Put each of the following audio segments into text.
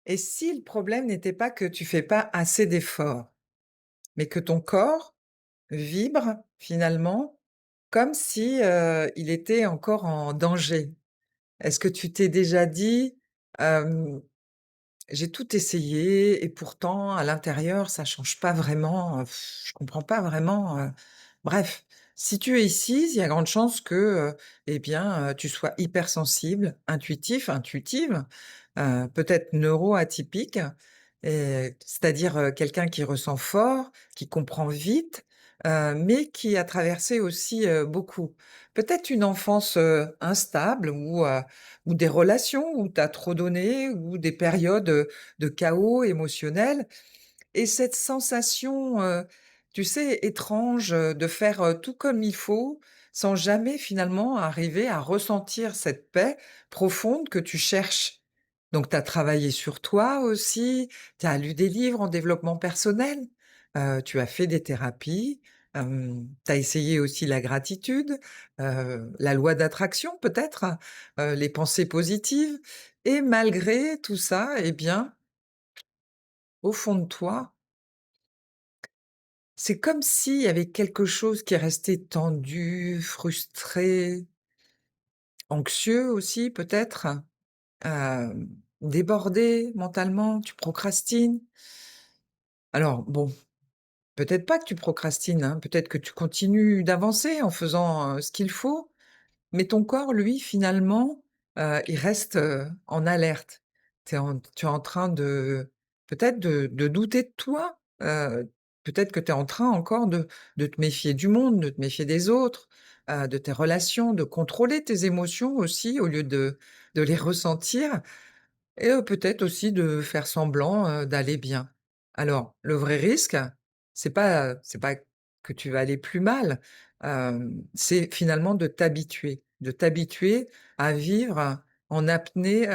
Et si le problème n'était pas que tu fais pas assez d'efforts, mais que ton corps vibre finalement comme si, il était encore en danger? Est-ce que tu t'es déjà dit: «Hem, j'ai tout essayé et pourtant à l'intérieur ça change pas vraiment, je comprends pas vraiment, Bref, si tu es ici, il y a grande chance que, eh bien, tu sois hypersensible, intuitif, intuitive, peut-être neuroatypique et c'est-à-dire, quelqu'un qui ressent fort, qui comprend vite, mais qui a traversé aussi, beaucoup. Peut-être une enfance, instable ou des relations où tu as trop donné ou des périodes, de chaos émotionnel et cette sensation, tu sais, étrange, de faire, tout comme il faut, sans jamais finalement arriver à ressentir cette paix profonde que tu cherches. Donc tu as travaillé sur toi aussi, tu as lu des livres en développement personnel, tu as fait des thérapies, tu as essayé aussi la gratitude, la loi d'attraction peut-être, les pensées positives et malgré tout ça, eh bien, au fond de toi, c'est comme s'il y avait quelque chose qui restait tendu, frustré, anxieux aussi peut-être, débordé mentalement, tu procrastines. Alors bon, peut-être pas que tu procrastines, hein, peut-être que tu continues d'avancer en faisant, ce qu'il faut. Mais ton corps, lui, finalement, il reste, en alerte. Tu es en train de peut-être de douter de toi, peut-être que tu es en train encore de te méfier du monde, de te méfier des autres, de tes relations, de contrôler tes émotions aussi au lieu de les ressentir. Et peut-être aussi de faire semblant, d'aller bien. Alors, le vrai risque, c'est pas que tu vas aller plus mal, c'est finalement de t'habituer à vivre en apnée,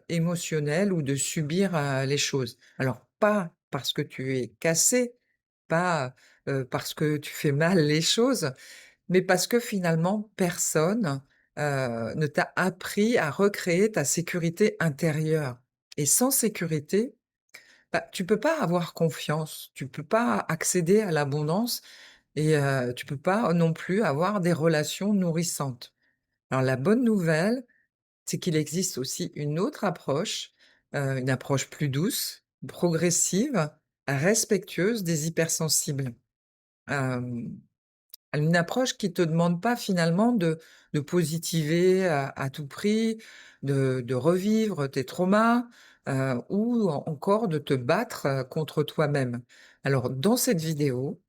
émotionnelle ou de subir, les choses. Alors pas parce que tu es cassé, pas, parce que tu fais mal les choses, mais parce que finalement personne, ne t'a appris à recréer ta sécurité intérieure et sans sécurité, bah, tu peux pas avoir confiance, tu peux pas accéder à l'abondance et tu peux pas non plus avoir des relations nourrissantes. Alors la bonne nouvelle, c'est qu'il existe aussi une autre approche, une approche plus douce, progressive, respectueuse des hypersensibles. Hem Une approche qui te demande pas finalement de positiver à tout prix, de revivre tes traumas, ou encore de te battre, contre toi-même. Alors dans cette vidéo,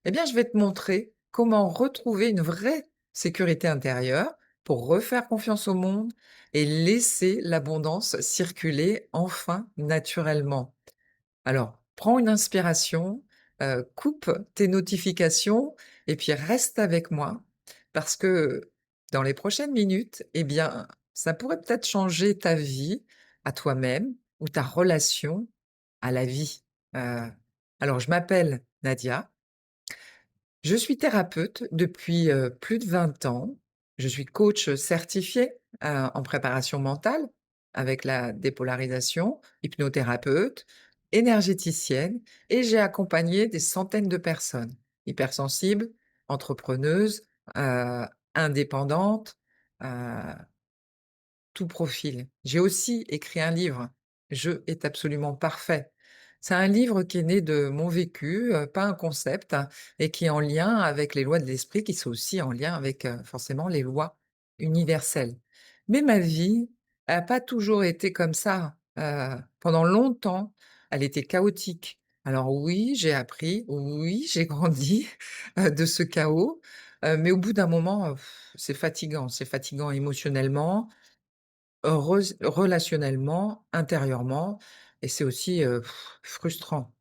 eh bien, je vais te montrer comment retrouver une vraie sécurité intérieure pour refaire confiance au monde et laisser l'abondance circuler enfin naturellement. Alors, prends une inspiration, coupe tes notifications et puis reste avec moi parce que dans les prochaines minutes, eh bien, ça pourrait peut-être changer ta vie à toi-même ou ta relation à la vie. Heu, alors je m'appelle Nadia, je suis thérapeute depuis, plus de 20 ans. Je suis coach certifié, en préparation mentale avec la dépolarisation, hypnothérapeute, énergéticienne et j'ai accompagné des centaines de personnes, hypersensibles, entrepreneuses, heu, indépendantes, heu tout profil. J'ai aussi écrit un livre, «Je est absolument parfait». C'est un livre qui est né de mon vécu, pas un concept, hein, et qui est en lien avec les lois de l'esprit, qui sont aussi en lien avec, forcément les lois universelles. Mais ma vie a pas toujours été comme ça. Pendant longtemps, elle était chaotique. Alors oui, j'ai appris, oui, j'ai grandi, de ce chaos, mais au bout d'un moment, c'est fatigant émotionnellement, relationnellement, intérieurement et c'est aussi, frustrant.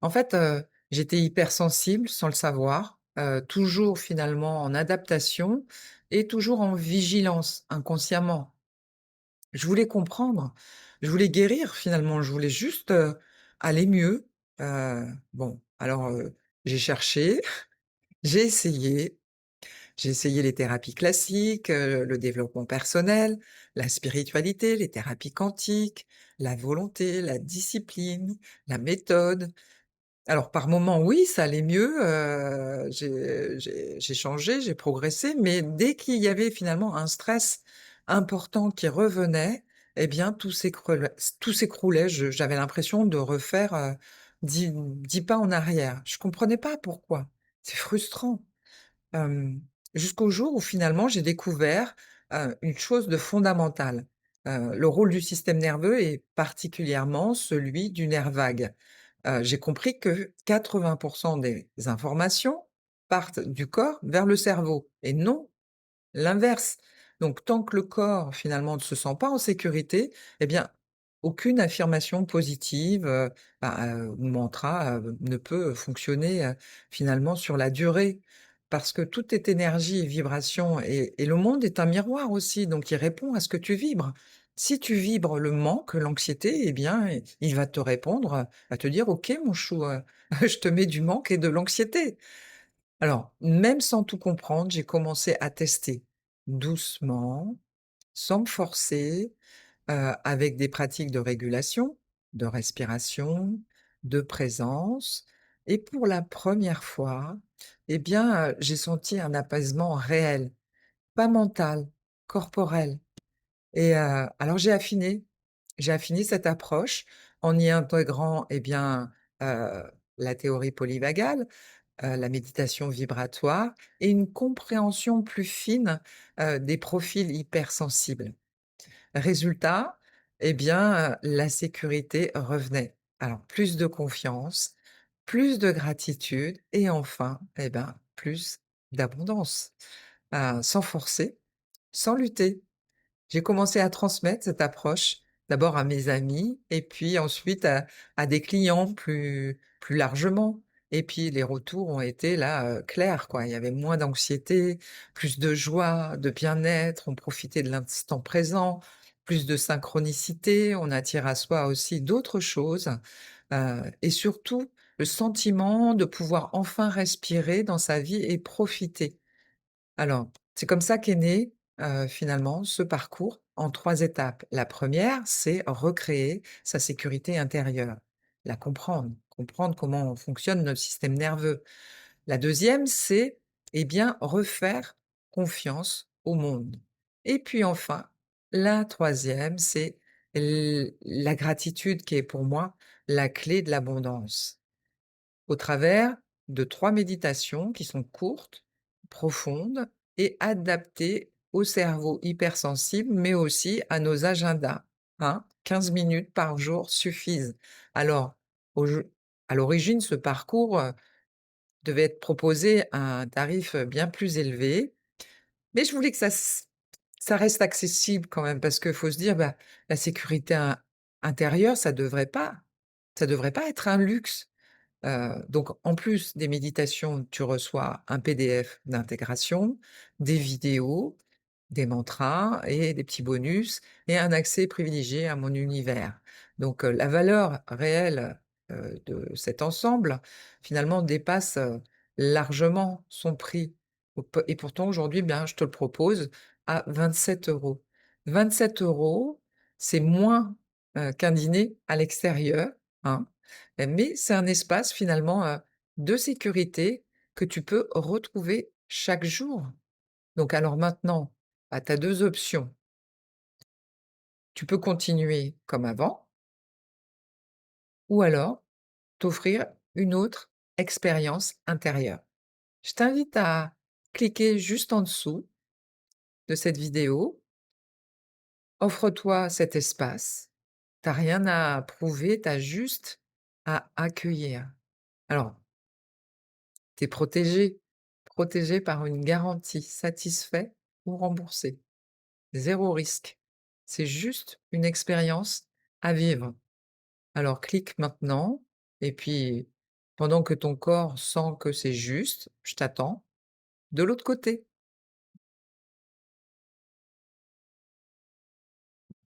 En fait, j'étais hypersensible sans le savoir, toujours finalement en adaptation et toujours en vigilance inconsciemment. Je voulais comprendre, je voulais guérir finalement, je voulais juste, aller mieux. Bon alors, j'ai cherché, j'ai essayé, J'ai essayé les thérapies classiques, le développement personnel, la spiritualité, les thérapies quantiques, la volonté, la discipline, la méthode. Alors par moments, oui, ça allait mieux, j'ai changé, j'ai progressé, mais dès qu'il y avait finalement un stress important qui revenait, eh bien tout s'écroulait. Je J'avais l'impression de refaire, 10 pas en arrière. Je comprenais pas pourquoi. C'est frustrant. Hem, Jusqu'au jour où finalement j'ai découvert, une chose de fondamentale, le rôle du système nerveux et particulièrement celui du nerf vague. J'ai compris que 80 des informations partent du corps vers le cerveau et non l'inverse. Donc tant que le corps finalement ne se sent pas en sécurité, eh bien aucune affirmation positive, ou mantra, ne peut fonctionner, finalement sur la durée. Parce que tout est énergie et vibration et le monde est un miroir aussi, donc il répond à ce que tu vibres. Si tu vibres le manque, l'anxiété, eh bien, il va te répondre, va te dire: «OK mon chou, je te mets du manque et de l'anxiété». Alors, même sans tout comprendre, j'ai commencé à tester doucement, sans me forcer, avec des pratiques de régulation, de respiration, de présence et pour la première fois, eh bien, j'ai senti un apaisement réel, pas mental, corporel et alors j'ai affiné cette approche en y intégrant, eh bien, heu, la théorie polyvagale, la méditation vibratoire et une compréhension plus fine, des profils hypersensibles. Résultat, eh bien, la sécurité revenait. Alors plus de confiance, plus de gratitude et enfin, eh ben, plus d'abondance. Sans forcer, sans lutter. J'ai commencé à transmettre cette approche, d'abord à mes amis et puis ensuite à des clients plus largement et puis les retours ont été là, clairs quoi. Il y avait moins d'anxiété, plus de joie, de bien-être, on profitait de l'instant présent, plus de synchronicité, on attire à soi aussi d'autres choses, et surtout le sentiment de pouvoir enfin respirer dans sa vie et profiter. Alors, c'est comme ça qu'est né, finalement, ce parcours en 3 étapes. La première, c'est recréer sa sécurité intérieure, la comprendre, comprendre comment fonctionne notre système nerveux. La deuxième, c'est, eh bien, refaire confiance au monde. Et puis enfin, la troisième, c'est la gratitude qui est pour moi la clé de l'abondance au travers de 3 méditations qui sont courtes, profondes et adaptées au cerveau hypersensible, mais aussi à nos agendas, hein. 15 minutes par jour suffisent. Alors, aujo à l'origine, ce parcours, devait être proposé à un tarif, bien plus élevé, mais je voulais que ça reste accessible quand même parce qu'il faut se dire, bah, la sécurité intérieure, ça devrait pas être un luxe. Donc en plus des méditations, tu reçois un PDF d'intégration, des vidéos, des mantras et des petits bonus et un accès privilégié à mon univers. Donc, la valeur réelle, de cet ensemble, finalement dépasse, largement son prix. Et pourtant aujourd'hui, bien, je te le propose à 27 €. 27 €, c'est moins, qu'un dîner à l'extérieur, hein. Mais c'est un espace finalement, de sécurité que tu peux retrouver chaque jour. Donc alors maintenant, bah, tu as 2 options. Tu peux continuer comme avant ou alors t'offrir une autre expérience intérieure. Je t'invite à cliquer juste en dessous de cette vidéo. Offre-toi cet espace. Tu as rien à prouver, tu as juste à accueillir. Alors, tu es protégé, protégé par une garantie satisfait ou remboursé. 0 risque. C'est juste une expérience à vivre. Alors clique maintenant et puis pendant que ton corps sent que c'est juste, je t'attends de l'autre côté.